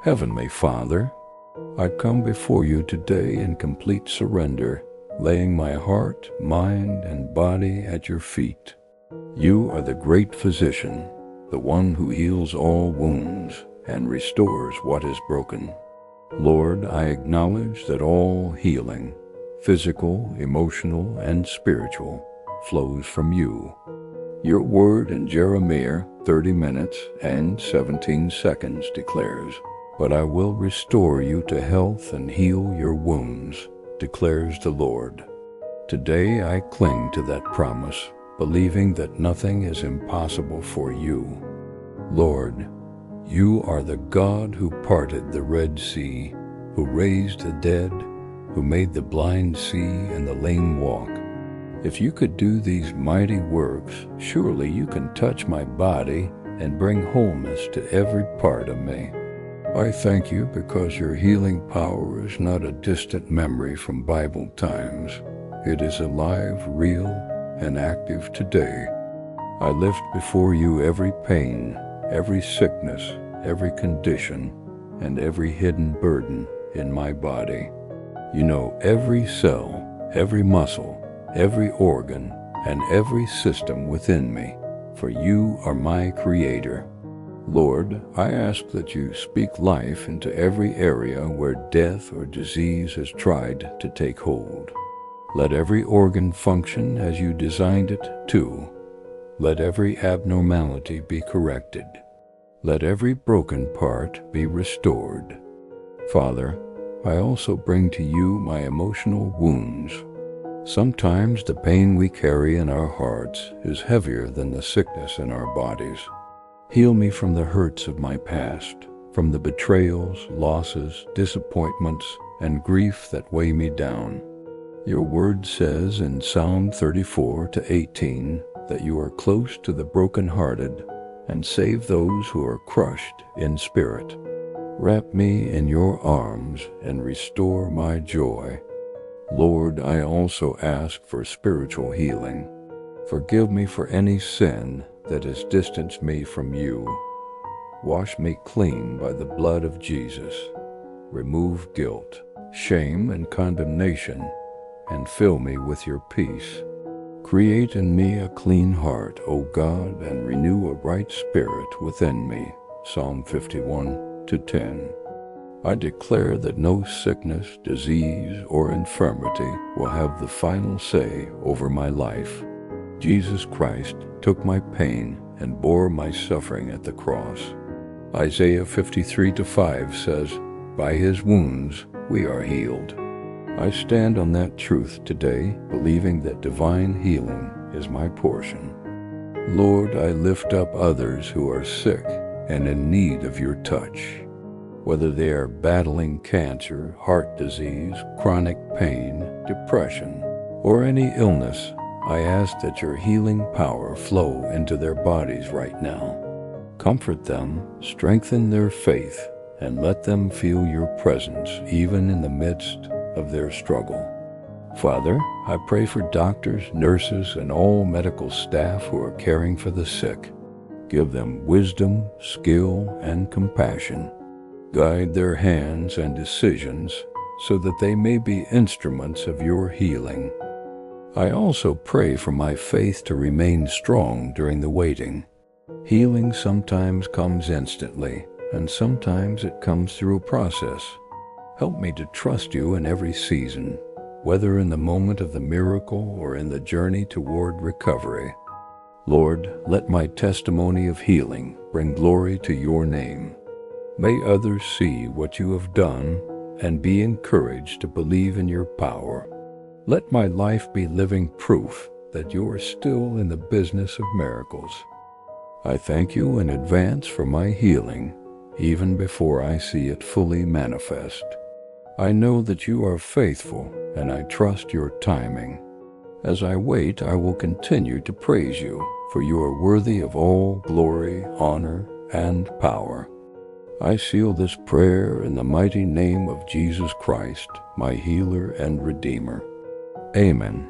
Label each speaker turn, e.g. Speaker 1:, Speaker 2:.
Speaker 1: Heavenly Father, I come before you today in complete surrender, laying my heart, mind, and body at your feet. You are the great physician, the one who heals all wounds and restores what is broken. Lord, I acknowledge that all healing, physical, emotional, and spiritual, flows from you. Your word in Jeremiah 30 minutes and 17 seconds declares, "But I will restore you to health and heal your wounds, declares the Lord." Today I cling to that promise, believing that nothing is impossible for you. Lord, you are the God who parted the Red Sea, who raised the dead, who made the blind see and the lame walk. If you could do these mighty works, surely you can touch my body and bring wholeness to every part of me. I thank you because your healing power is not a distant memory from Bible times. It is alive, real, and active today. I lift before you every pain, every sickness, every condition, and every hidden burden in my body. You know every cell, every muscle, every organ, and every system within me, for you are my Creator. Lord, I ask that you speak life into every area where death or disease has tried to take hold. Let every organ function as you designed it to. Let every abnormality be corrected. Let every broken part be restored. Father, I also bring to you my emotional wounds. Sometimes the pain we carry in our hearts is heavier than the sickness in our bodies. Heal me from the hurts of my past, from the betrayals, losses, disappointments, and grief that weigh me down. Your word says in Psalm 34-18 that you are close to the brokenhearted and save those who are crushed in spirit. Wrap me in your arms and restore my joy. Lord, I also ask for spiritual healing. Forgive me for any sin that has distanced me from you. Wash me clean by the blood of Jesus. Remove guilt, shame, and condemnation, and fill me with your peace. Create in me a clean heart, O God, and renew a right spirit within me. Psalm 51-10. I declare that no sickness, disease, or infirmity will have the final say over my life. Jesus Christ took my pain and bore my suffering at the cross. Isaiah 53-5 says, "By his wounds we are healed." I stand on that truth today, believing that divine healing is my portion. Lord, I lift up others who are sick and in need of your touch. Whether they are battling cancer, heart disease, chronic pain, depression, or any illness, I ask that your healing power flow into their bodies right now. Comfort them, strengthen their faith, and let them feel your presence even in the midst of their struggle. Father, I pray for doctors, nurses, and all medical staff who are caring for the sick. Give them wisdom, skill, and compassion. Guide their hands and decisions so that they may be instruments of your healing. I also pray for my faith to remain strong during the waiting. Healing sometimes comes instantly, and sometimes it comes through a process. Help me to trust you in every season, whether in the moment of the miracle or in the journey toward recovery. Lord, let my testimony of healing bring glory to your name. May others see what you have done and be encouraged to believe in your power. Let my life be living proof that you are still in the business of miracles. I thank you in advance for my healing, even before I see it fully manifest. I know that you are faithful, and I trust your timing. As I wait, I will continue to praise you, for you are worthy of all glory, honor, and power. I seal this prayer in the mighty name of Jesus Christ, my healer and redeemer. Amen.